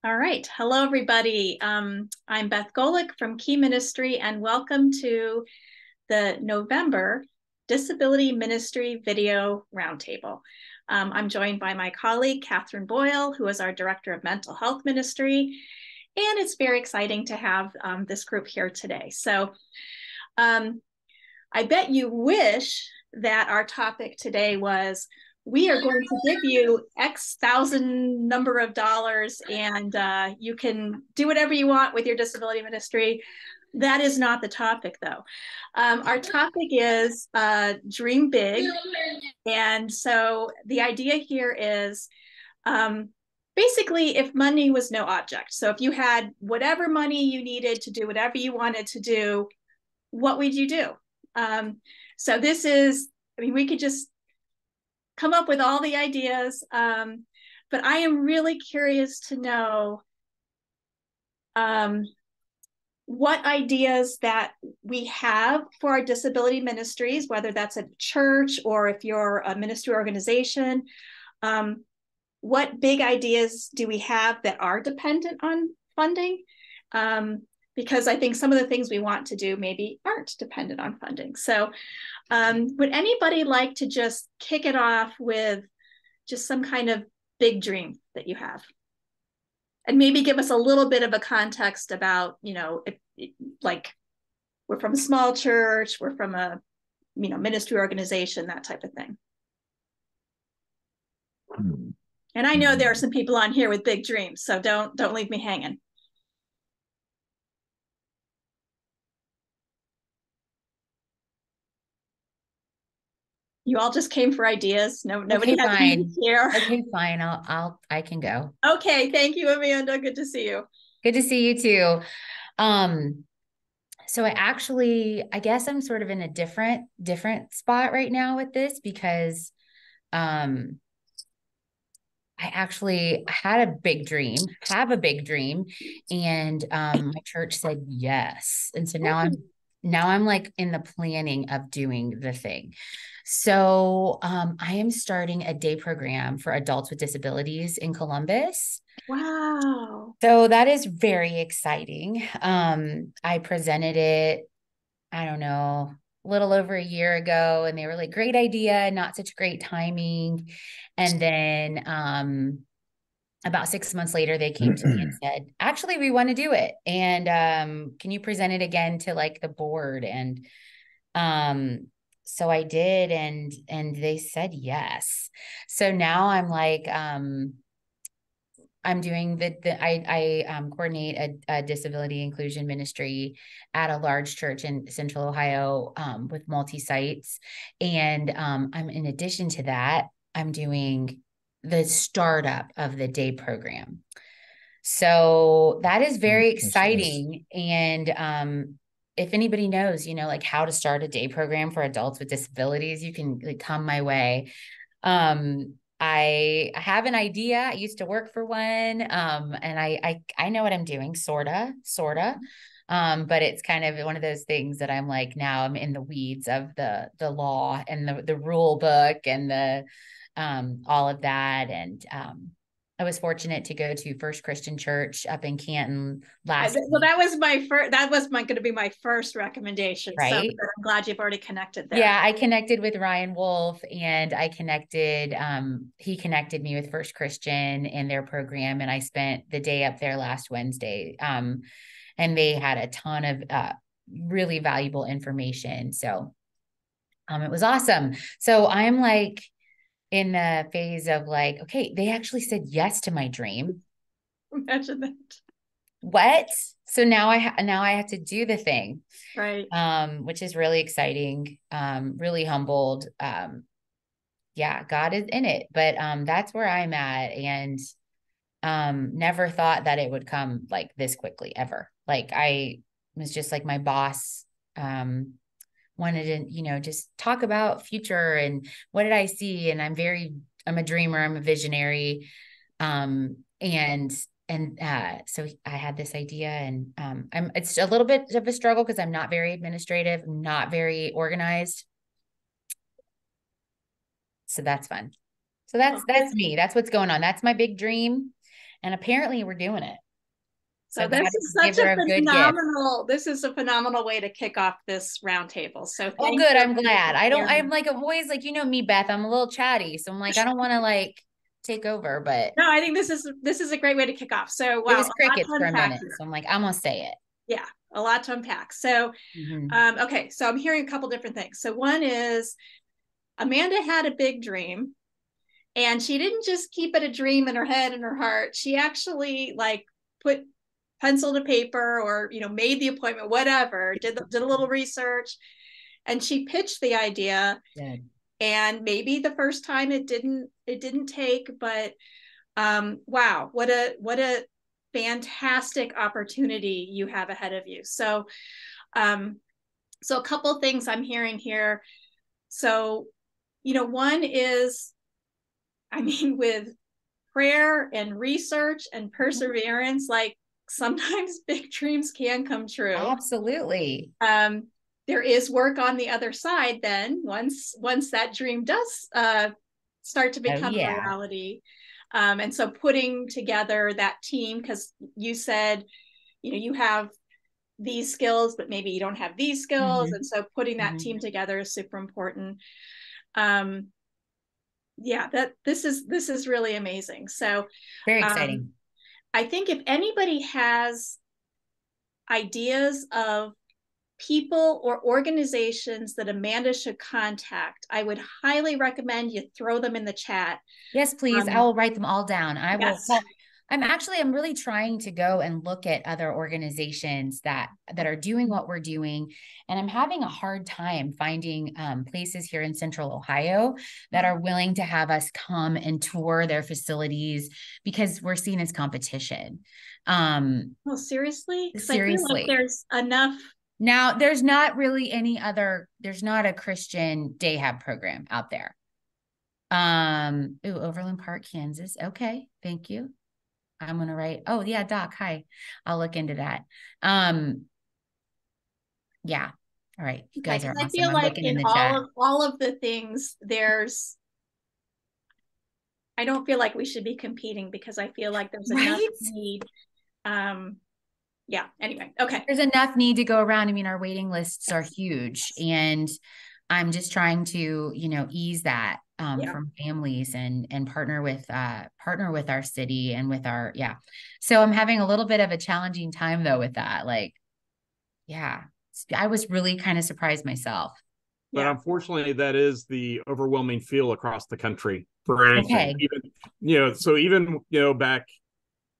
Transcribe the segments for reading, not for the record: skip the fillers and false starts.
All right. Hello, everybody. I'm Beth Golick from Key Ministry, and welcome to the November Disability Ministry Video Roundtable. I'm joined by my colleague, Catherine Boyle, who is our Director of Mental Health Ministry, and it's very exciting to have this group here today. So I bet you wish that our topic today was we are going to give you X thousand number of dollars and you can do whatever you want with your disability ministry. That is not the topic, though. Our topic is dream big. And so the idea here is basically if money was no object. So if you had whatever money you needed to do whatever you wanted to do, what would you do? So this is, I mean, we could just come up with all the ideas, but I am really curious to know what ideas that we have for our disability ministries, whether that's a church or if you're a ministry organization. What big ideas do we have that are dependent on funding? Because I think some of the things we want to do maybe aren't dependent on funding. So would anybody like to just kick it off with just some kind of big dream that you have? And maybe give us a little bit of a context about, like we're from a small church, we're from a, ministry organization, that type of thing. And I know there are some people on here with big dreams, so don't leave me hanging. You all just came for ideas. Nobody Okay, has fine. here. Okay, fine. I can go. Okay, thank you, Amanda. Good to see you. Good to see you too. Um, so I guess I'm sort of in a different spot right now with this because, um, I actually had a big dream, have a big dream, and my church said yes. And so now I'm like in the planning of doing the thing. So I am starting a day program for adults with disabilities in Columbus. Wow. So that is very exciting. I presented it, I don't know, a little over a year ago, and they were like, great idea, not such great timing. And then about 6 months later, they came to me and said, actually, we want to do it. And can you present it again to like the board? And um, so I did, and they said yes. So now I'm like, I'm doing I coordinate a disability inclusion ministry at a large church in Central Ohio with multi sites, and I'm in addition to that, I'm doing the startup of the day program. So that is very exciting, and if anybody knows, like how to start a day program for adults with disabilities, you can like come my way. I have an idea. I used to work for one, and I know what I'm doing, sorta. But it's kind of one of those things that I'm like now I'm in the weeds of the law and the rule book and the all of that. And I was fortunate to go to First Christian Church up in Canton last Well, week, that was my first. That was going to be my first recommendation. So right? I'm glad you've already connected there. Yeah, I connected with Ryan Wolf, and he connected me with First Christian and their program. And I spent the day up there last Wednesday. And they had a ton of really valuable information. So it was awesome. So I'm like in the phase of like, okay, they actually said yes to my dream. Imagine that. What? So now I have to do the thing, Right. which is really exciting. Really humbled. Yeah, God is in it, but that's where I'm at, and never thought that it would come like this quickly ever. Like I was just like my boss wanted to, just talk about future and what did I see, and I'm a dreamer, I'm a visionary, and so I had this idea, and it's a little bit of a struggle because I'm not very administrative, not very organized. So that's fun. So that's me. That's what's going on. That's my big dream. And apparently we're doing it. So God this is such gave her a good gift. this is a phenomenal way to kick off this roundtable. So Oh, thank good. you. I'm glad. I'm like, I'm always like, you know me, Beth, I'm a little chatty. So I'm like, I don't want to like take over, but No, I think this is a great way to kick off. So it wow, was a lot crickets to for a unpack minute. here. So I'm like, I'm gonna say it. Yeah, a lot to unpack. So okay, so I'm hearing a couple different things. So one is Amanda had a big dream, and she didn't just keep it a dream in her head and her heart. She actually like put pencil to paper, or made the appointment, whatever, did a little research, and she pitched the idea. Good. And maybe the first time it didn't take, but wow, what a fantastic opportunity you have ahead of you. So so a couple things I'm hearing here. So one is, I mean, with prayer and research and perseverance, like sometimes big dreams can come true. Absolutely. There is work on the other side then, once that dream does start to become a reality. And so putting together that team, because you said, you have these skills, but maybe you don't have these skills. And so putting that team together is super important. Yeah, this is really amazing. So very exciting. I think if anybody has ideas of people or organizations that Amanda should contact, I would highly recommend you throw them in the chat. Yes, please. I will write them all down. I will. Yes. Well, I'm really trying to go and look at other organizations that are doing what we're doing. And I'm having a hard time finding places here in Central Ohio that are willing to have us come and tour their facilities, because we're seen as competition. Oh, seriously? Seriously. I feel like there's enough. Now, there's not really there's not a Christian day hab program out there. Overland Park, Kansas. Okay, thank you. I'm gonna write. Oh yeah, Doc. Hi. I'll look into that. Yeah. All right. You guys are awesome. I feel like in all of the things, I don't feel like we should be competing, because I feel like there's enough need. Yeah. Anyway. Okay. There's enough need to go around. I mean, our waiting lists are huge, and I'm just trying to, ease that from families and partner with our city and with our, So I'm having a little bit of a challenging time though with that. Like, I was really kind of surprised myself. But unfortunately, that is the overwhelming feel across the country for anything. Okay. Even back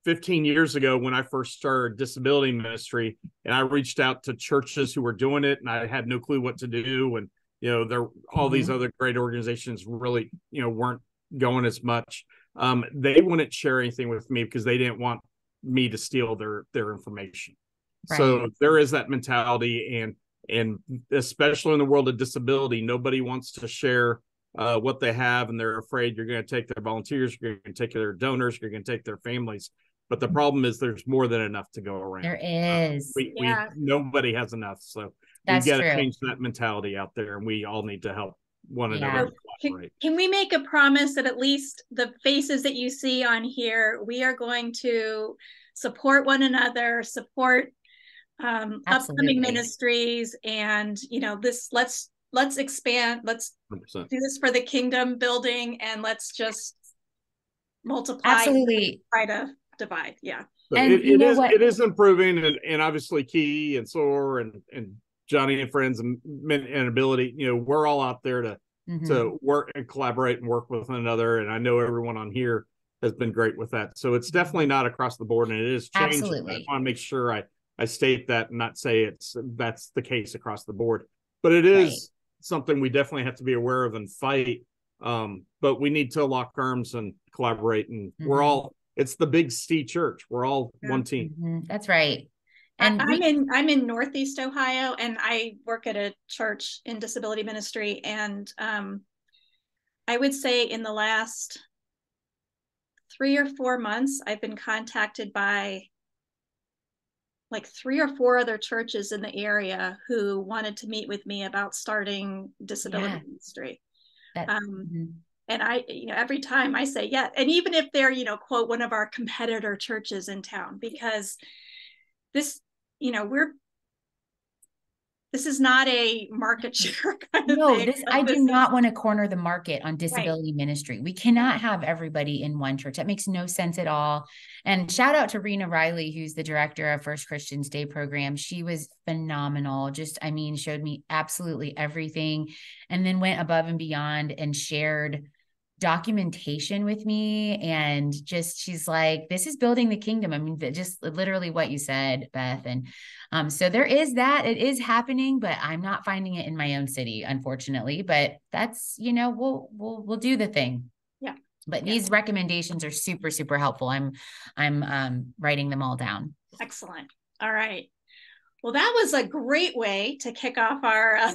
15 years ago when I first started disability ministry, and I reached out to churches who were doing it, and I had no clue what to do. And, all these other great organizations really, weren't going as much. They wouldn't share anything with me because they didn't want me to steal their information. Right. So there is that mentality, and especially in the world of disability, nobody wants to share what they have, and they're afraid you're going to take their volunteers, you're going to take their donors, you're going to take their families. But the problem is there's more than enough to go around. There is. Nobody has enough. So we got to change that mentality out there, and we all need to help one another. Can we make a promise that at least the faces that you see on here, we are going to support one another, support upcoming ministries, and let's expand, let's 100%. Do this for the kingdom building, and let's just multiply. Absolutely. Try to divide. Yeah. So and it is improving, and obviously Key and Soar and Johnny and friends and Ability, we're all out there to work and collaborate and work with one another. And I know everyone on here has been great with that. So it's definitely not across the board, and it is changing. Absolutely. I want to make sure I state that and not say that's the case across the board, but it is something we definitely have to be aware of and fight. But we need to lock arms and collaborate, and it's the Big C church. We're all one team. That's right. And I'm in Northeast Ohio, and I work at a church in disability ministry. And I would say in the last 3 or 4 months, I've been contacted by like 3 or 4 other churches in the area who wanted to meet with me about starting disability ministry. And I, every time I say yes, and even if they're, quote, one of our competitor churches in town, because this, this is not a market share kind of thing. I do not want to corner the market on disability ministry. We cannot have everybody in one church. That makes no sense at all. And shout out to Rena Riley, who's the director of First Christians Day program. She was phenomenal. Showed me absolutely everything, and then went above and beyond and shared documentation with me. And she's like, this is building the kingdom. I mean, just literally what you said, Beth. And so there is that. It is happening, but I'm not finding it in my own city, unfortunately. But that's, we'll do the thing. Yeah. But these recommendations are super, super helpful. I'm writing them all down. Excellent. All right. Well, that was a great way to kick off our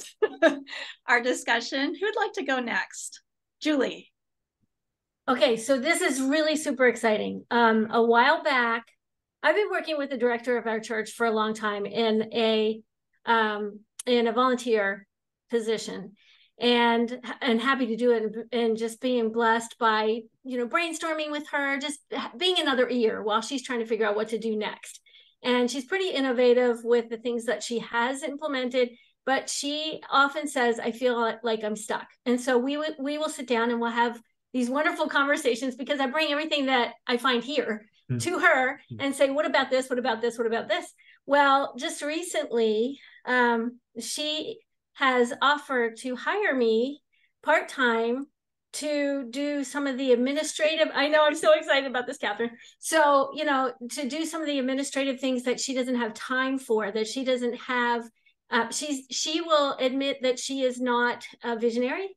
our discussion. Who would like to go next? Julie. Okay, so this is really super exciting. A while back, I've been working with the director of our church for a long time in a volunteer position, and happy to do it, and just being blessed by, brainstorming with her, just being another ear while she's trying to figure out what to do next. And she's pretty innovative with the things that she has implemented, but she often says, I feel like I'm stuck. And so we will sit down and we'll have these wonderful conversations, because I bring everything that I find here to her and say, what about this? What about this? What about this? Well, just recently, she has offered to hire me part-time to do some of the administrative. I know, I'm so excited about this, Catherine. So, to do some of the administrative things that she doesn't have time for, that she doesn't have. She will admit that she is not a visionary.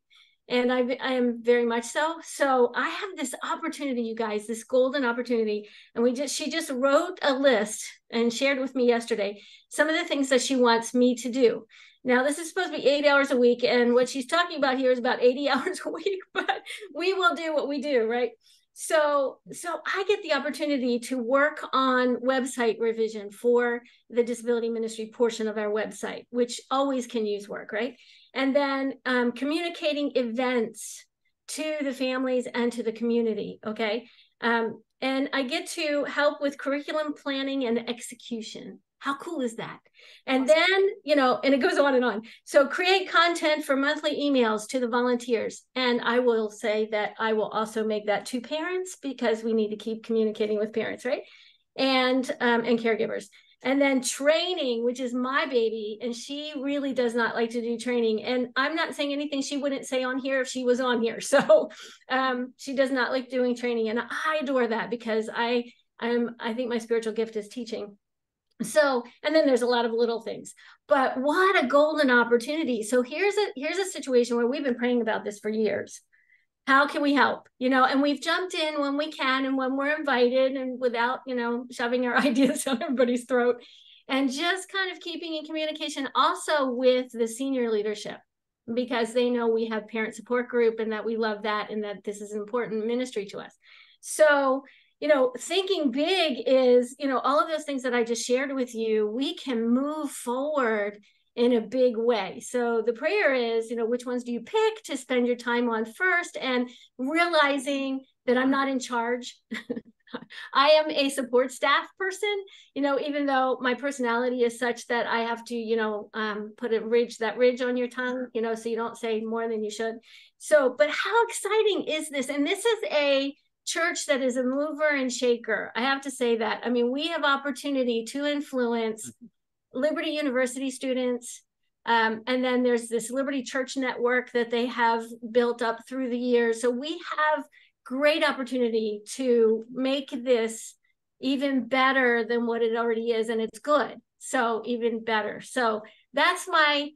And I am very much so. So I have this opportunity, you guys, this golden opportunity. And she just wrote a list and shared with me yesterday some of the things that she wants me to do. Now, this is supposed to be 8 hours a week. And what she's talking about here is about 80 hours a week, but we will do what we do, right? So I get the opportunity to work on website revision for the disability ministry portion of our website, which always can use work, right? And then communicating events to the families and to the community, okay? And I get to help with curriculum planning and execution. How cool is that? And then, and it goes on and on. So create content for monthly emails to the volunteers. And I will say that I will also make that to parents, because we need to keep communicating with parents, right? And caregivers. And then training, which is my baby, and she really does not like to do training. And I'm not saying anything she wouldn't say on here if she was on here. So she does not like doing training, and I adore that, because I think my spiritual gift is teaching. So, and then there's a lot of little things, but what a golden opportunity. So here's a situation where we've been praying about this for years. How can we help? And we've jumped in when we can and when we're invited, and without, shoving our ideas down everybody's throat, and just kind of keeping in communication also with the senior leadership, because they know we have parent support group and that we love that, and that this is an important ministry to us. So, thinking big is, all of those things that I just shared with you, we can move forward in a big way. So the prayer is, which ones do you pick to spend your time on first? And realizing that I'm not in charge. I am a support staff person, even though my personality is such that I have to, put that ridge on your tongue, so you don't say more than you should. So, but how exciting is this? And this is a church that is a mover and shaker. I have to say that. I mean, we have opportunity to influence Liberty University students. And then there's this Liberty Church network that they have built up through the years. So we have great opportunity to make this even better than what it already is. And it's good. So even better. So that's my,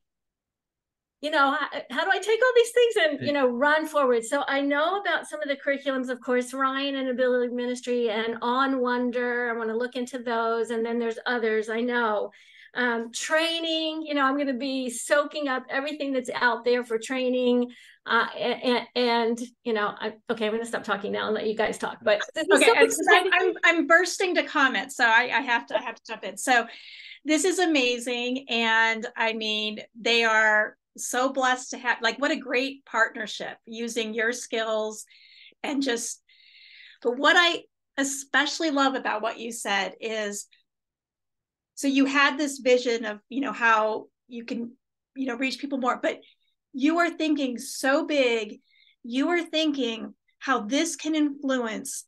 how do I take all these things and, run forward? So I know about some of the curriculums, of course, Ryan and Ability Ministry and On Wonder. I want to look into those. And then there's others I know. Training, I'm going to be soaking up everything that's out there for training. I'm going to stop talking now and let you guys talk. But okay, I'm bursting to comment, so I have to jump in. So this is amazing, and I mean, they are so blessed to have, like, what a great partnership using your skills and just, but what I especially love about what you said is, so you had this vision of, how you can, reach people more, but you are thinking so big. You are thinking how this can influence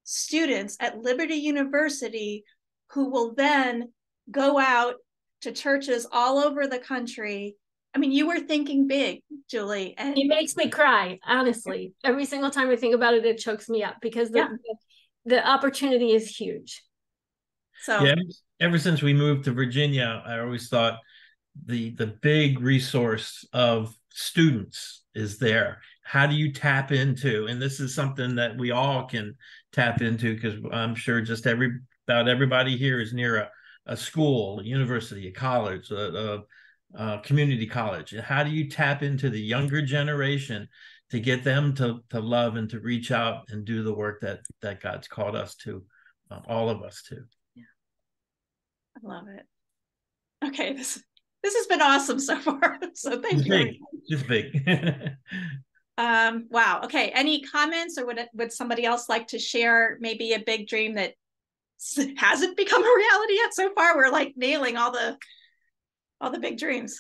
students at Liberty University who will then go out to churches all over the country. I mean, you were thinking big, Julie. And it makes me cry, honestly. Every single time I think about it, it chokes me up because the opportunity is huge. So yeah, ever since we moved to Virginia, I always thought the big resource of students is there. How do you tap into, and this is something that we all can tap into, because I'm sure just about everybody here is near a school, a university, a college, a community college. And how do you tap into the younger generation to get them to love and to reach out and do the work that God's called us to, all of us to? Yeah, I love it. Okay, this has been awesome so far. So thank you. It's big. Wow. Okay. Any comments, or would somebody else like to share maybe a big dream that hasn't become a reality yet so far? We're like nailing all the big dreams.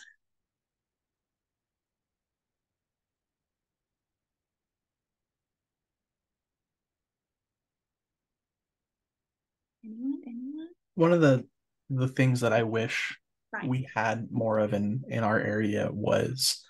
Anyone? One of the things that I wish we had more of in our area was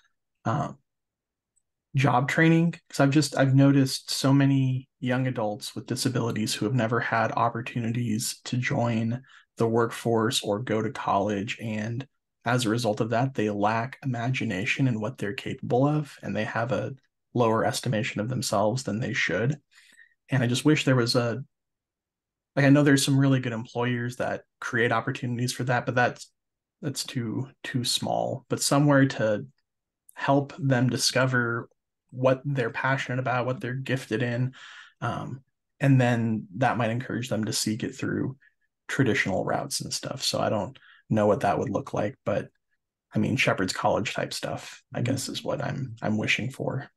job training, because I've noticed so many young adults with disabilities who have never had opportunities to join the workforce or go to college, and as a result of that, they lack imagination in what they're capable of, and they have a lower estimation of themselves than they should. And I just wish there was I know there's some really good employers that create opportunities for that, but that's too small. But somewhere to help them discover what they're passionate about, what they're gifted in, and then that might encourage them to seek it through traditional routes and stuff. So I don't know what that would look like, but I mean, Shepherd's College type stuff, I guess, is what I'm wishing for.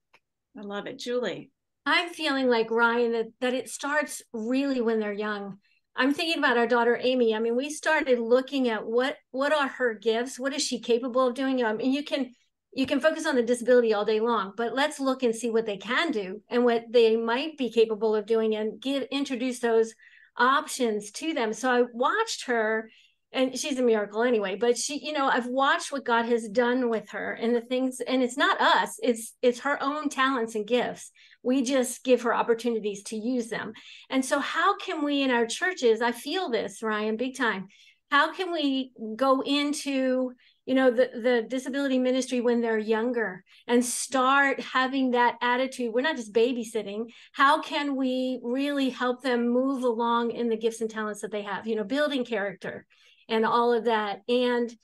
I love it. Julie? I'm feeling like Ryan, that it starts really when they're young. I'm thinking about our daughter, Amy. I mean, we started looking at what are her gifts? What is she capable of doing? I mean, you can focus on the disability all day long, but let's look and see what they can do and what they might be capable of doing, and introduce those options to them. So I watched her, and she's a miracle anyway, but I've watched what God has done with her and the things, and it's not us, it's her own talents and gifts. We just give her opportunities to use them. And so how can we in our churches, I feel this, Ryan, big time, how can we go into the disability ministry when they're younger and start having that attitude? We're not just babysitting. How can we really help them move along in the gifts and talents that they have, building character and all of that, and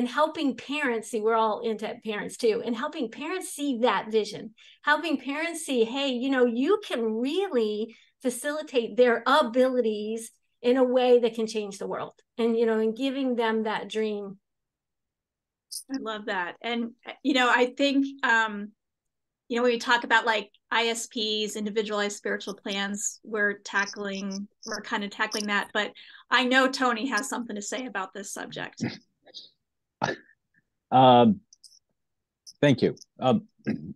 helping parents see, we're all into parents too, and helping parents see that vision, helping parents see, hey, you can really facilitate their abilities in a way that can change the world, and giving them that dream. I love that. And, I think, when we talk about like ISPs, individualized spiritual plans, we're kind of tackling that, but I know Tony has something to say about this subject. Thank you.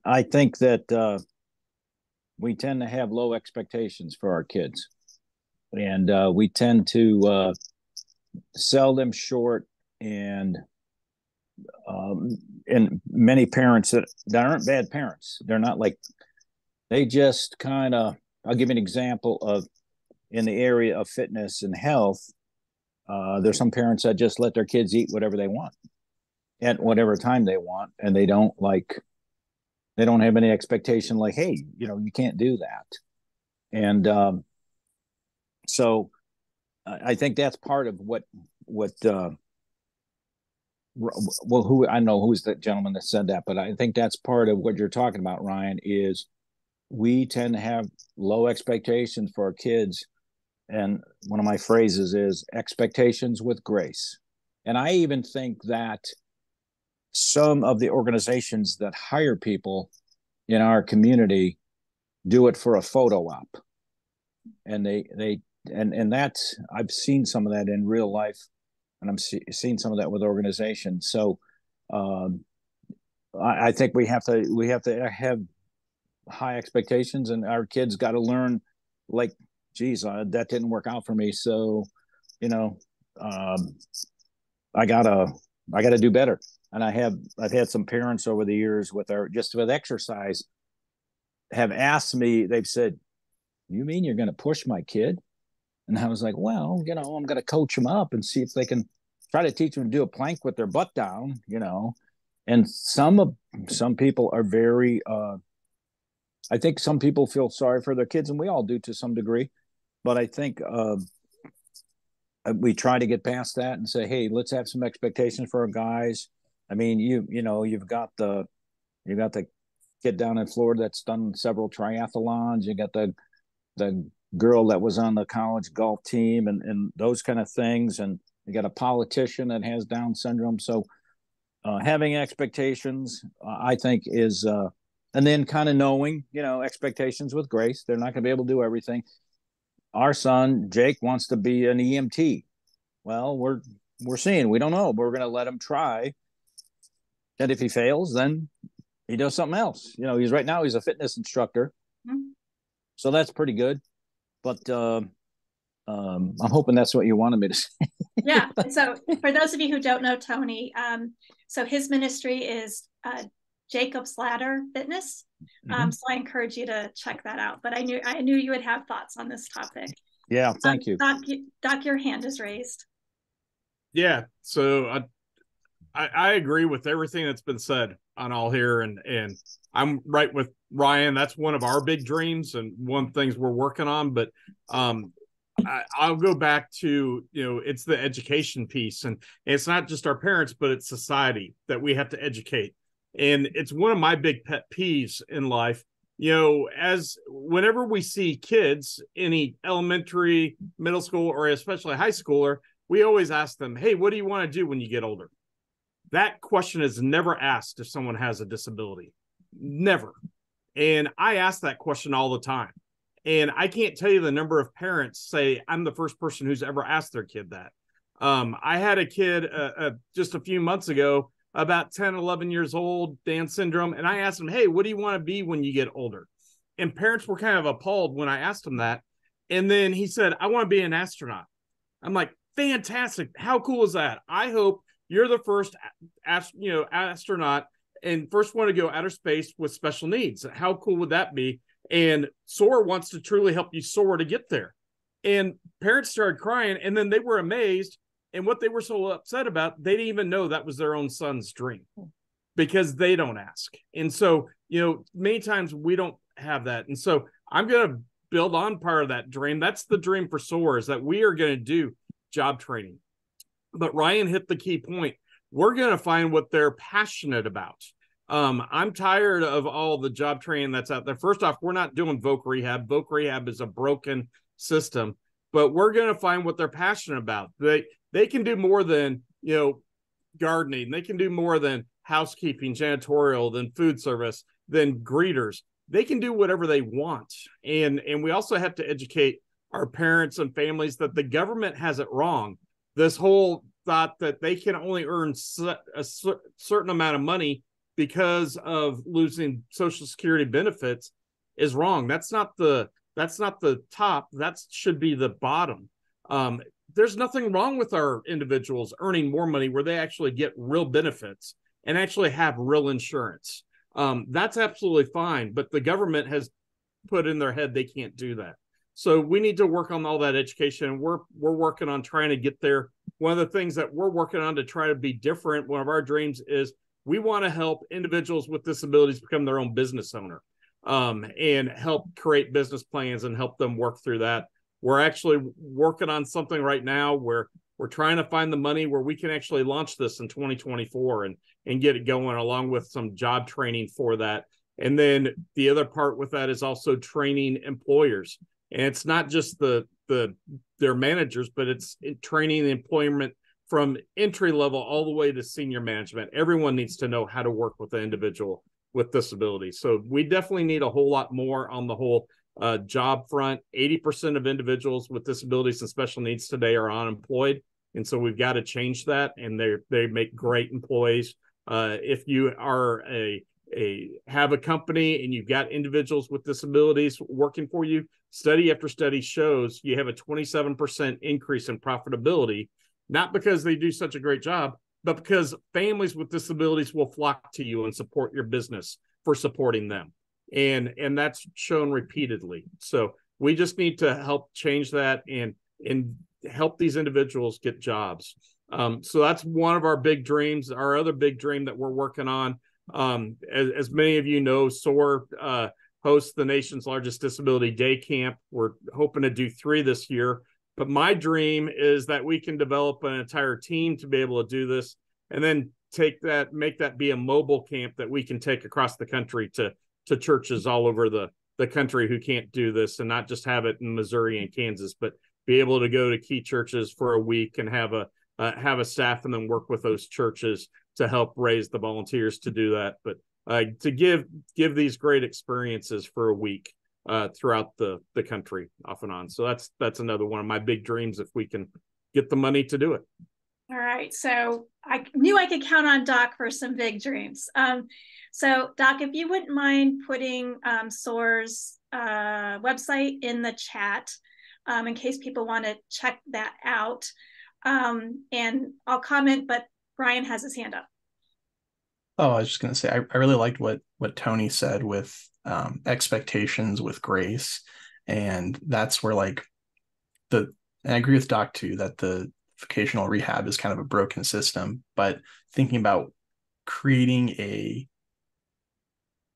I think that we tend to have low expectations for our kids, and we tend to sell them short, and many parents that aren't bad parents, they're not like, they just kind of, I'll give you an example of, in the area of fitness and health, there's some parents that just let their kids eat whatever they want at whatever time they want, and they don't have any expectation like, hey, you can't do that. And so I think that's part of what I know who's the gentleman that said that, but I think that's part of what you're talking about, Ryan, is we tend to have low expectations for our kids. And one of my phrases is expectations with grace. And I even think that some of the organizations that hire people in our community do it for a photo op, and and that's, I've seen some of that in real life, and I'm seeing some of that with organizations. So I think we have to have high expectations, and our kids got to learn, like, geez, that didn't work out for me, so I gotta do better. And I've had some parents over the years with exercise have asked me, they've said, you mean you're going to push my kid? And I was like, well, I'm going to coach them up and see if they can try to teach them to do a plank with their butt down, And some people are very, I think some people feel sorry for their kids, and we all do to some degree. But I think we try to get past that and say, hey, let's have some expectations for our guys. I mean, you've got the kid down in Florida that's done several triathlons. You got the girl that was on the college golf team and those kind of things. And you got a politician that has Down syndrome. So having expectations, I think, is and then kind of knowing, expectations with grace. They're not going to be able to do everything. Our son, Jake, wants to be an EMT. Well, we're seeing, we don't know, but we're going to let him try. And if he fails, then he does something else. He's a fitness instructor. Mm-hmm. So that's pretty good. But I'm hoping that's what you wanted me to say. Yeah. So for those of you who don't know Tony, so his ministry is Jacob's Ladder Fitness. Mm-hmm. So I encourage you to check that out. But I knew you would have thoughts on this topic. Yeah, thank you. Doc, your hand is raised. Yeah. So I agree with everything that's been said on all here, and I'm right with Ryan. That's one of our big dreams and one of the things we're working on. But I'll go back to, it's the education piece, and it's not just our parents, but it's society that we have to educate. And it's one of my big pet peeves in life. As whenever we see kids, any elementary, middle school, or especially high schooler, we always ask them, hey, what do you want to do when you get older? That question is never asked if someone has a disability. Never. And I ask that question all the time. And I can't tell you the number of parents say, I'm the first person who's ever asked their kid that. I had a kid just a few months ago, about 10, 11 years old, Down syndrome. And I asked him, hey, what do you want to be when you get older? And parents were kind of appalled when I asked him that. And then he said, I want to be an astronaut. I'm like, fantastic. How cool is that? I hope you're the first astronaut and first one to go outer space with special needs. How cool would that be? And SOAR wants to truly help you soar to get there. And parents started crying, and then they were amazed. And what they were so upset about, they didn't even know that was their own son's dream because they don't ask. And so, many times we don't have that. And so I'm going to build on part of that dream. That's the dream for SOAR, is that we are going to do job training. But Ryan hit the key point. We're going to find what they're passionate about. I'm tired of all the job training that's out there. First off, we're not doing voc rehab. Voc rehab is a broken system, but we're going to find what they're passionate about. They can do more than, gardening. They can do more than housekeeping, janitorial, than food service, than greeters. They can do whatever they want. And we also have to educate our parents and families that the government has it wrong. This whole thought that they can only earn a certain amount of money because of losing Social Security benefits is wrong. That's not the top. That should be the bottom. There's nothing wrong with our individuals earning more money where they actually get real benefits and actually have real insurance. That's absolutely fine. But the government has put in their head they can't do that. So we need to work on all that education. We're working on trying to get there. One of the things that we're working on to try to be different, one of our dreams is we want to help individuals with disabilities become their own business owner, and help create business plans and help them work through that. We're actually working on something right now where we're trying to find the money where we can actually launch this in 2024 and get it going, along with some job training for that. And then the other part with that is also training employers. And it's not just their managers, but it's training the employment from entry level all the way to senior management. Everyone needs to know how to work with an individual with disabilities. So we definitely need a whole lot more on the whole job front. 80% of individuals with disabilities and special needs today are unemployed. And so we've got to change that. And they make great employees. If you are have a company and you've got individuals with disabilities working for you, study after study shows you have a 27% increase in profitability, not because they do such a great job, but because families with disabilities will flock to you and support your business for supporting them. And that's shown repeatedly. So we just need to help change that and help these individuals get jobs. So that's one of our big dreams. Our other big dream that we're working on, as many of you know, SOAR hosts the nation's largest disability day camp. We're hoping to do 3 this year. But my dream is that we can develop an entire team to be able to do this, and then make that be a mobile camp that we can take across the country to churches all over the country who can't do this, and not just have it in Missouri and Kansas, but be able to go to key churches for a week and have a staff and then work with those churches to help raise the volunteers to do that. But to give these great experiences for a week throughout the country off and on. So that's another one of my big dreams, if we can get the money to do it. All right. So I knew I could count on Doc for some big dreams. So Doc, if you wouldn't mind putting SOAR's website in the chat in case people want to check that out. And I'll comment, but Brian has his hand up. Oh, I was just going to say, I really liked what Tony said with expectations with grace. And that's where and I agree with Doc too, that the vocational rehab is kind of a broken system, but thinking about creating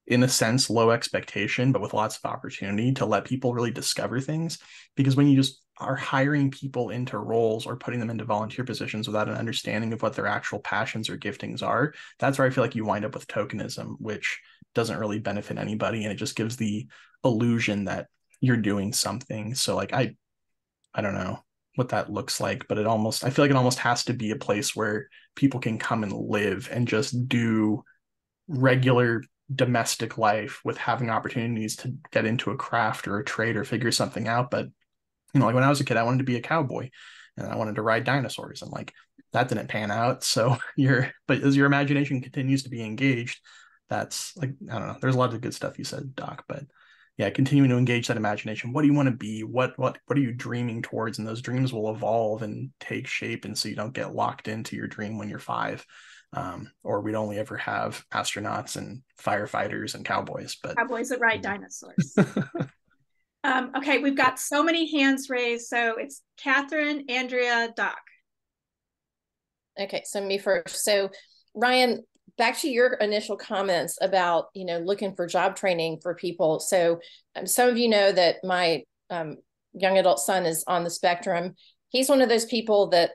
in a sense, low expectation, but with lots of opportunity to let people really discover things. Because when you just are hiring people into roles or putting them into volunteer positions without an understanding of what their actual passions or giftings are, that's where I feel like you wind up with tokenism, which doesn't really benefit anybody. And it just gives the illusion that you're doing something. So I don't know what that looks like, but I feel like it almost has to be a place where people can come and live and just do regular domestic life with having opportunities to get into a craft or a trade or figure something out. But like when I was a kid, I wanted to be a cowboy and I wanted to ride dinosaurs, and that didn't pan out. So but as your imagination continues to be engaged, that's I don't know, there's a lot of good stuff you said, Doc, but yeah, continuing to engage that imagination. What do you want to be? What are you dreaming towards? And those dreams will evolve and take shape. And so you don't get locked into your dream when you're 5. Or we'd only ever have astronauts and firefighters and cowboys, but cowboys that ride dinosaurs. Okay, we've got so many hands raised. So it's Catherine, Andrea, Doc. Okay, so me first. So Ryan, back to your initial comments about, looking for job training for people. So some of you know that my young adult son is on the spectrum. He's one of those people that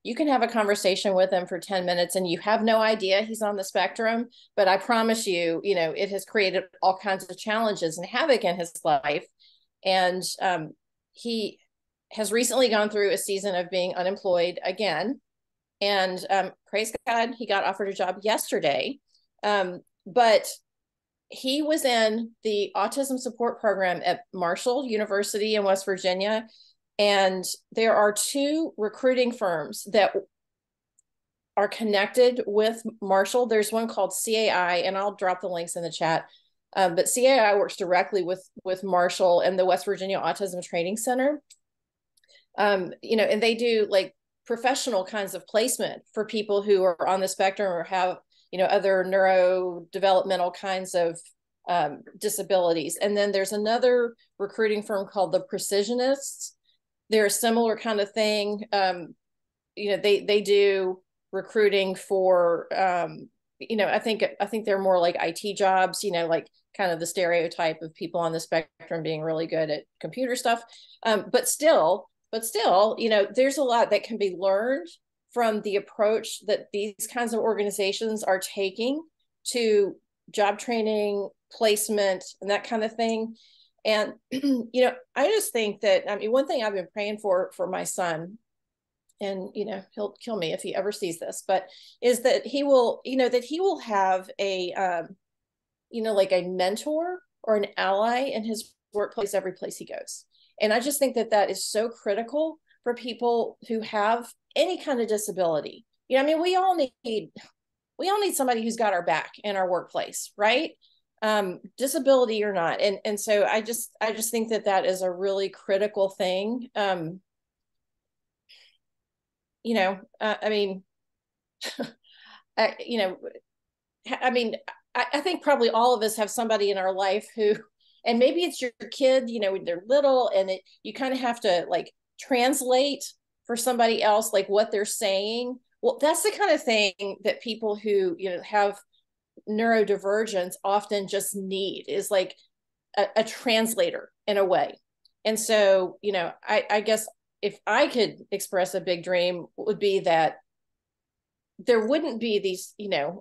you can have a conversation with him for 10 minutes and you have no idea he's on the spectrum. But I promise you, it has created all kinds of challenges and havoc in his life. And he has recently gone through a season of being unemployed again. And praise God, he got offered a job yesterday. But he was in the autism support program at Marshall University in West Virginia. And there are 2 recruiting firms that are connected with Marshall. There's one called CAI, and I'll drop the links in the chat. But CAI works directly with Marshall and the West Virginia Autism Training Center. And they do professional kinds of placement for people who are on the spectrum or have, other neurodevelopmental kinds of disabilities. And then there's another recruiting firm called the Precisionists. They're a similar kind of thing. They do recruiting for, I think they're more like IT jobs, kind of the stereotype of people on the spectrum being really good at computer stuff. But still, there's a lot that can be learned from the approach that these kinds of organizations are taking to job training, placement, and that kind of thing. And, I just think that, one thing I've been praying for my son and he'll kill me if he ever sees this, but is that he will have a like a mentor or an ally in his workplace every place he goes. And I just think that that is so critical for people who have any kind of disability. I mean, we all need somebody who's got our back in our workplace, right? Disability or not. And so I just think that that is a really critical thing. I mean, I think probably all of us have somebody in our life who, and maybe it's your kid, when they're little, and you kind of have to like translate for somebody else, like what they're saying. Well, that's the kind of thing that people who, have neurodivergence often just need, is like a translator in a way. And so, I guess if I could express a big dream, would be that there wouldn't be these,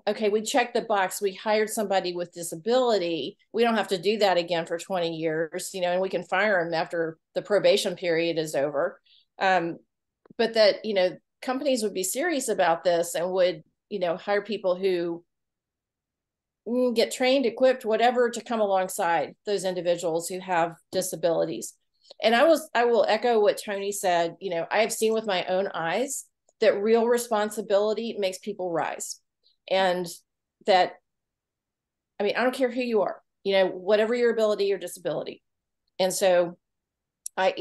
okay, we checked the box, we hired somebody with disability, we don't have to do that again for 20 years, and we can fire them after the probation period is over. But that, companies would be serious about this and would, hire people who get trained, equipped, whatever, to come alongside those individuals who have disabilities. And I will echo what Tony said. I have seen with my own eyes that real responsibility makes people rise. And that, I mean, I don't care who you are, whatever your ability or disability. And so I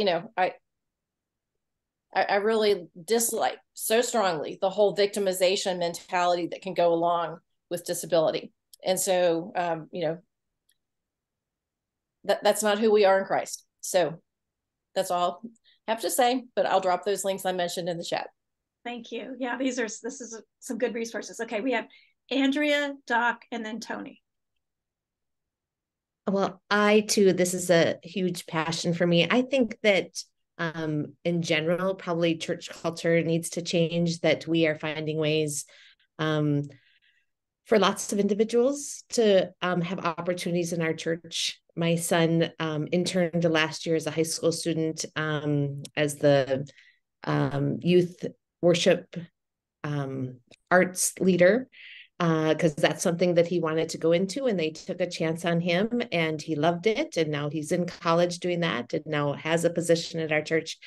really dislike so strongly the whole victimization mentality that can go along with disability. And so, that's not who we are in Christ. So that's all I have to say, but I'll drop those links I mentioned in the chat. Thank you. Yeah, this is some good resources. Okay, we have Andrea, Doc, and then Tony. Well, this is a huge passion for me. I think that in general, probably church culture needs to change, that we are finding ways for lots of individuals to have opportunities in our church. My son interned last year as a high school student as the youth worship arts leader, because that's something that he wanted to go into, and they took a chance on him and he loved it. And now he's in college doing that and now has a position at our church.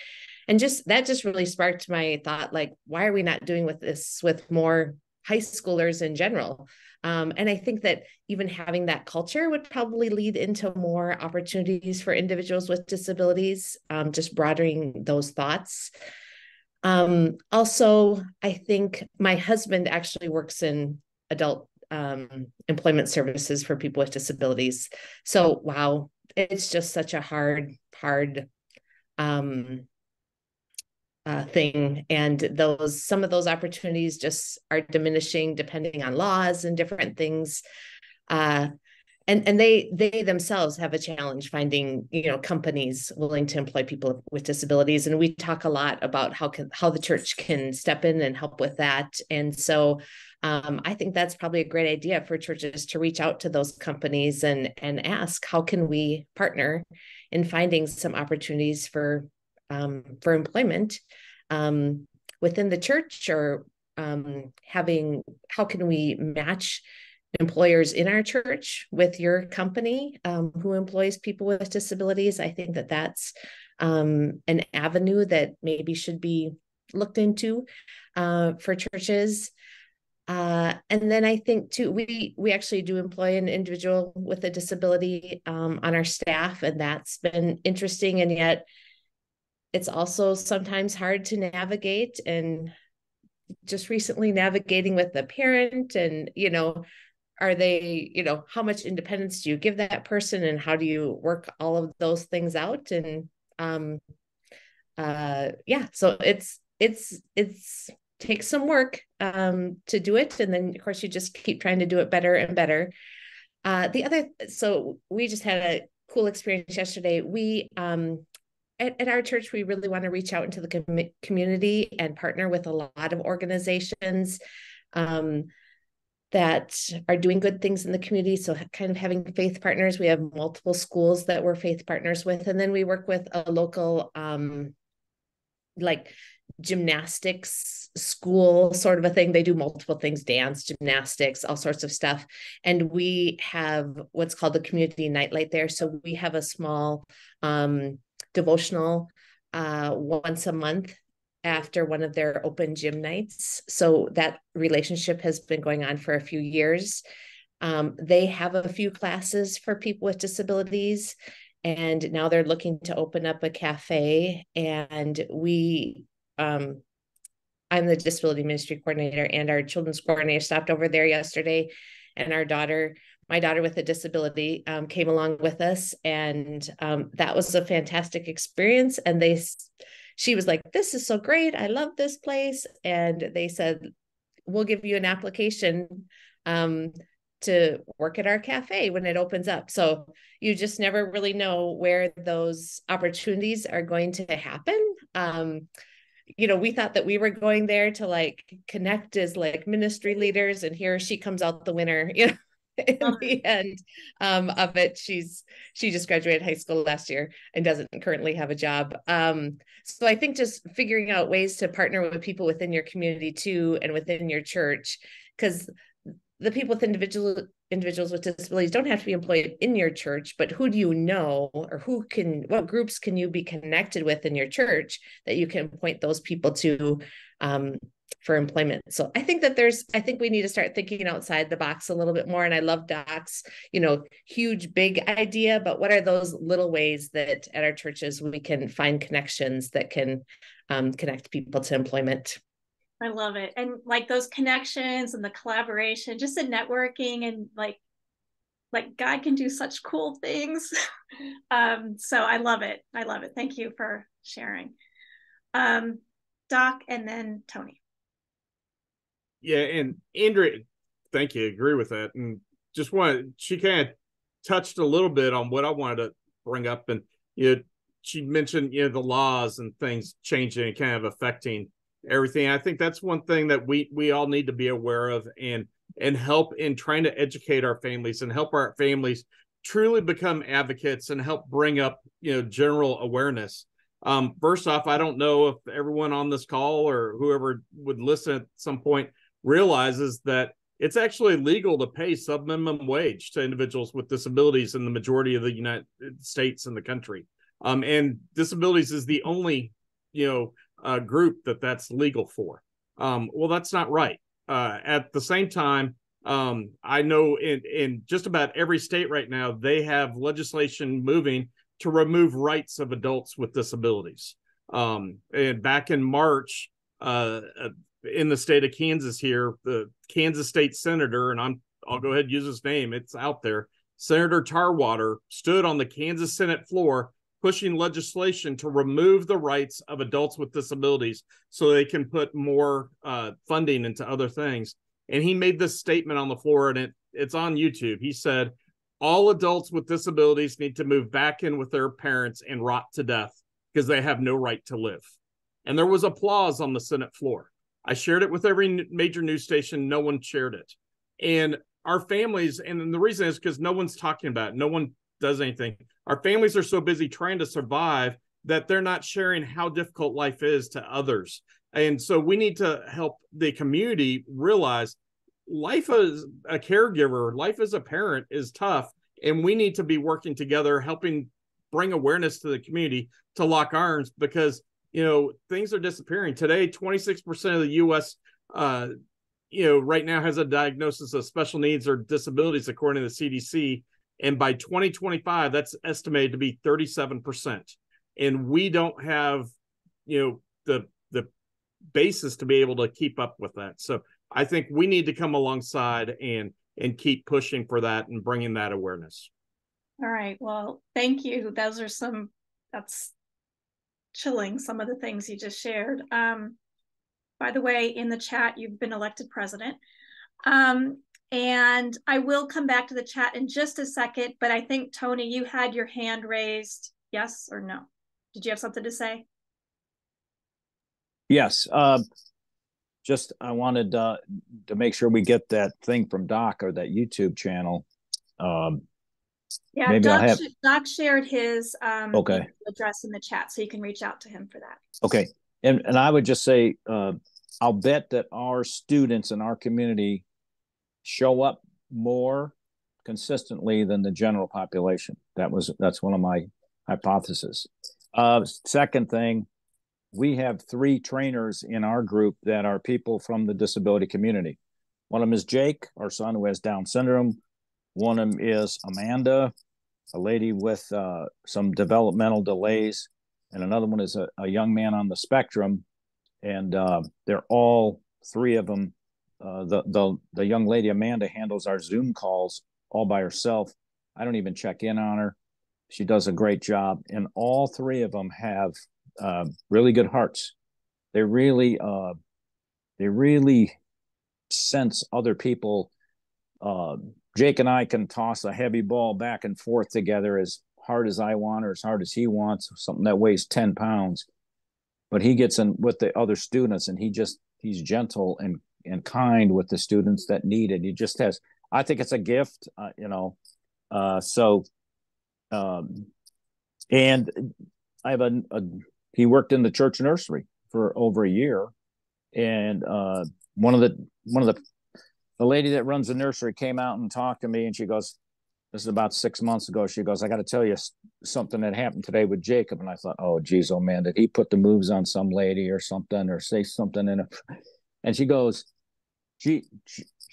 And that just really sparked my thought, like, why are we not doing this with more high schoolers in general? And I think that even having that culture would probably lead into more opportunities for individuals with disabilities, just broadening those thoughts. Also, I think my husband actually works in adult employment services for people with disabilities. So, wow, it's just such a hard thing. And some of those opportunities just are diminishing depending on laws and different things. And they themselves have a challenge finding, companies willing to employ people with disabilities. And we talk a lot about how the church can step in and help with that. And so I think that's probably a great idea for churches to reach out to those companies and ask, how can we partner in finding some opportunities for employment within the church, or how can we match employers in our church with your company who employs people with disabilities. I think that that's an avenue that maybe should be looked into for churches. And then I think too, we actually do employ an individual with a disability on our staff, and that's been interesting. And yet it's also sometimes hard to navigate, and just recently navigating with the parent and, are they, how much independence do you give that person, and how do you work all of those things out? And so it's takes some work to do it. And then of course you just keep trying to do it better and better. So we just had a cool experience yesterday. We, at our church, we really want to reach out into the community and partner with a lot of organizations that are doing good things in the community. So kind of having faith partners. We have multiple schools that we're faith partners with. And then we work with a local like gymnastics school sort of a thing. They do multiple things, dance, gymnastics, all sorts of stuff. And we have what's called the community nightlight there. So we have a small devotional once a month after one of their open gym nights. So that relationship has been going on for a few years. They have a few classes for people with disabilities, and now they're looking to open up a cafe. And I'm the disability ministry coordinator, and our children's coordinator stopped over there yesterday, and my daughter with a disability came along with us, and that was a fantastic experience. And she was like, "This is so great. I love this place." And they said, "We'll give you an application to work at our cafe when it opens up." So you just never really know where those opportunities are going to happen. We thought that we were going there to like connect as like ministry leaders, and here she comes out the winner, in the end of it. She just graduated high school last year and doesn't currently have a job. So I think just figuring out ways to partner with people within your community too, and within your church, because the people with individuals with disabilities don't have to be employed in your church, but who do you know, or what groups can you be connected with in your church that you can point those people to for employment? So I think we need to start thinking outside the box a little bit more. And I love Doc's, huge, big idea, but what are those little ways that at our churches we can find connections that can connect people to employment? I love it. And like those connections and the collaboration, just the networking, and like God can do such cool things. So I love it. I love it. Thank you for sharing. Doc, and then Tony. Yeah. And Andrea, thank you. Agree with that. And she kind of touched a little bit on what I wanted to bring up. And, she mentioned, the laws and things changing and kind of affecting everything. I think that's one thing that we all need to be aware of, and help in trying to educate our families and help our families truly become advocates and help bring up, general awareness. First off, I don't know if everyone on this call or whoever would listen at some point realizes that it's actually legal to pay subminimum wage to individuals with disabilities in the majority of the United States and the country. And disabilities is the only, group that's legal for. Well, that's not right. At the same time, I know in just about every state right now, they have legislation moving to remove rights of adults with disabilities. And back in March, in the state of Kansas here, the Kansas state senator, and I'll go ahead and use his name, it's out there, Senator Tarwater, stood on the Kansas Senate floor pushing legislation to remove the rights of adults with disabilities so they can put more funding into other things. And he made this statement on the floor, and it's on YouTube. He said, "All adults with disabilities need to move back in with their parents and rot to death because they have no right to live." And there was applause on the Senate floor. I shared it with every major news station. No one shared it. And our families, and the reason is because no one's talking about it. No one does anything. Our families are so busy trying to survive that they're not sharing how difficult life is to others. And so we need to help the community realize life as a caregiver, life as a parent is tough. And we need to be working together, helping bring awareness to the community to lock arms, because, things are disappearing. Today, 26% of the U.S., right now has a diagnosis of special needs or disabilities, according to the CDC. And by 2025, that's estimated to be 37%. And we don't have, the basis to be able to keep up with that. So I think we need to come alongside and keep pushing for that and bringing that awareness. All right. Well, thank you. That's chilling, some of the things you just shared. By the way, in the chat, you've been elected president. And I will come back to the chat in just a second, but I think, Tony, you had your hand raised. Yes or no? Did you have something to say? Yes. Just I wanted to make sure we get that thing from Doc, or that YouTube channel. Yeah, maybe Doc shared his okay. address in the chat, so you can reach out to him for that. Okay. And I would just say, I'll bet that our students in our community show up more consistently than the general population. That's one of my hypotheses. Second thing, we have 3 trainers in our group that are people from the disability community. One of them is Jake, our son who has Down syndrome. One of them is Amanda, a lady with some developmental delays. And another one is a young man on the spectrum. And they're all 3 of them. The young lady, Amanda, handles our Zoom calls all by herself. I don't even check in on her. She does a great job. And all 3 of them have really good hearts. They really sense other people. Jake and I can toss a heavy ball back and forth together as hard as I want or as hard as he wants, something that weighs 10 pounds. But he gets in with the other students, and he's gentle and kind with the students that need it. He just has, I think it's a gift, and I have he worked in the church nursery for over a year. And one of the lady that runs the nursery came out and talked to me, and she goes, this is about 6 months ago. She goes, I got to tell you something that happened today with Jacob. And I thought, oh, geez, oh man, did he put the moves on some lady or something, or say something in it? And she goes, she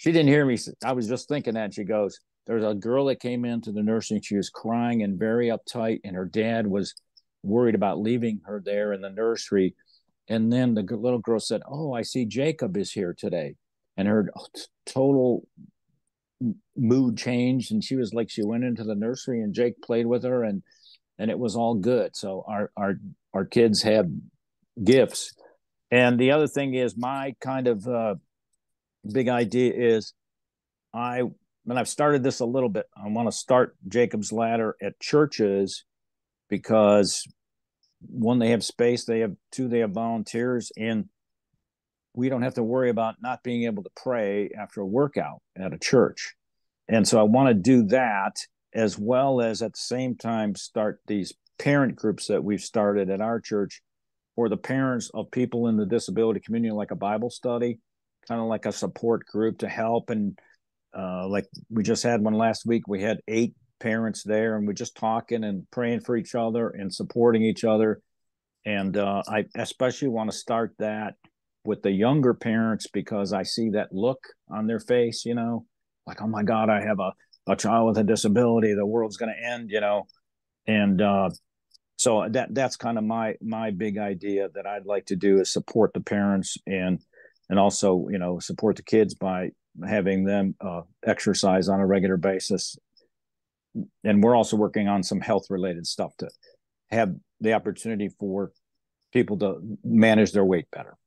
didn't hear me. I was just thinking that. She goes, there's a girl that came into the nursery, and she was crying and very uptight, and her dad was worried about leaving her there in the nursery. And then the little girl said, oh, I see Jacob is here today. And her total mood changed, and she was like, she went into the nursery and Jake played with her, and it was all good. So our kids have gifts. And the other thing is, my kind of big idea is, when I've started this a little bit, I want to start Jacob's Ladder at churches, because 1, they have space, 2, they have volunteers, and we don't have to worry about not being able to pray after a workout at a church. And so I want to do that, as well as at the same time start these parent groups that we've started at our church for the parents of people in the disability community, like a Bible study, kind of like a support group to help. And like we just had one last week, we had 8 parents there, and we're just talking and praying for each other and supporting each other. And I especially want to start that with the younger parents, because I see that look on their face, like, oh my God, I have a child with a disability, the world's going to end, And so that's kind of my big idea that I'd like to do, is support the parents and also, support the kids by having them exercise on a regular basis. And we're also working on some health related stuff to have the opportunity for people to manage their weight better.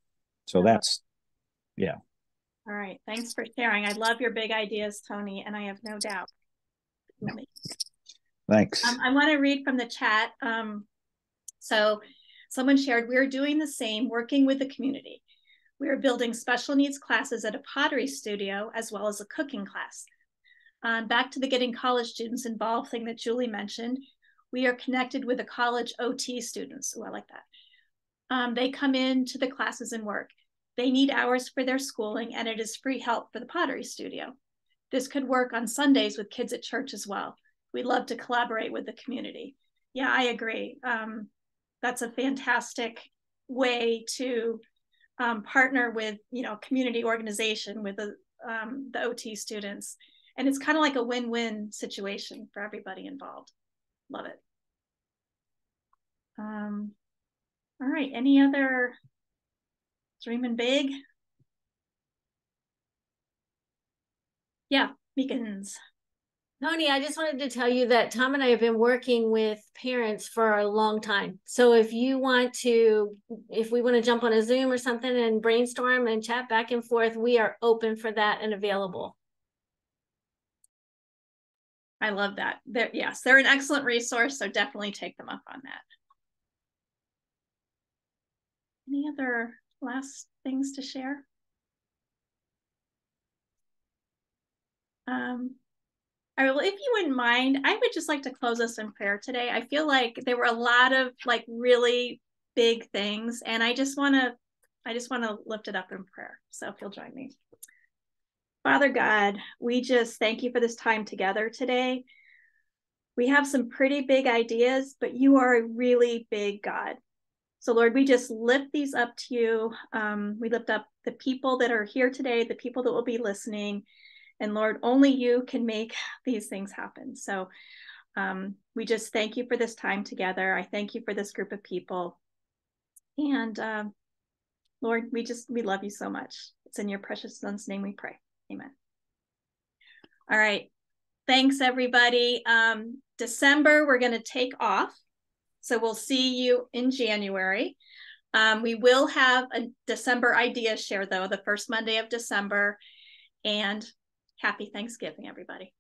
So that's, yeah. All right. Thanks for sharing. I love your big ideas, Tony, and I have no doubt. Thanks. I want to read from the chat. So someone shared, we're doing the same, working with the community. We are building special needs classes at a pottery studio, as well as a cooking class. Back to the getting college students involved thing that Julie mentioned, we are connected with the college OT students. Oh, I like that. They come into the classes and work. They need hours for their schooling, and it is free help for the pottery studio. This could work on Sundays with kids at church as well. We'd love to collaborate with the community. Yeah, I agree. That's a fantastic way to partner with, community organization with the OT students. And it's kind of like a win-win situation for everybody involved. Love it. All right, any other dreaming big? Yeah, Meekins. Tony, I just wanted to tell you that Tom and I have been working with parents for a long time. So if we want to jump on a Zoom or something and brainstorm and chat back and forth, we are open for that and available. I love that. They're an excellent resource, so definitely take them up on that. Any other last things to share? If you wouldn't mind, I would just like to close us in prayer today. I feel like there were a lot of really big things. And I just want to lift it up in prayer. So if you'll join me. Father God, we just thank you for this time together today. We have some pretty big ideas, but you are a really big God. So Lord, we just lift these up to you. We lift up the people that are here today, the people that will be listening. And Lord, only you can make these things happen. So we just thank you for this time together. I thank you for this group of people. And Lord, we love you so much. It's in your precious son's name we pray. Amen. All right. Thanks, everybody. December, we're going to take off. So we'll see you in January. We will have a December idea share, though, the first Monday of December. And happy Thanksgiving, everybody.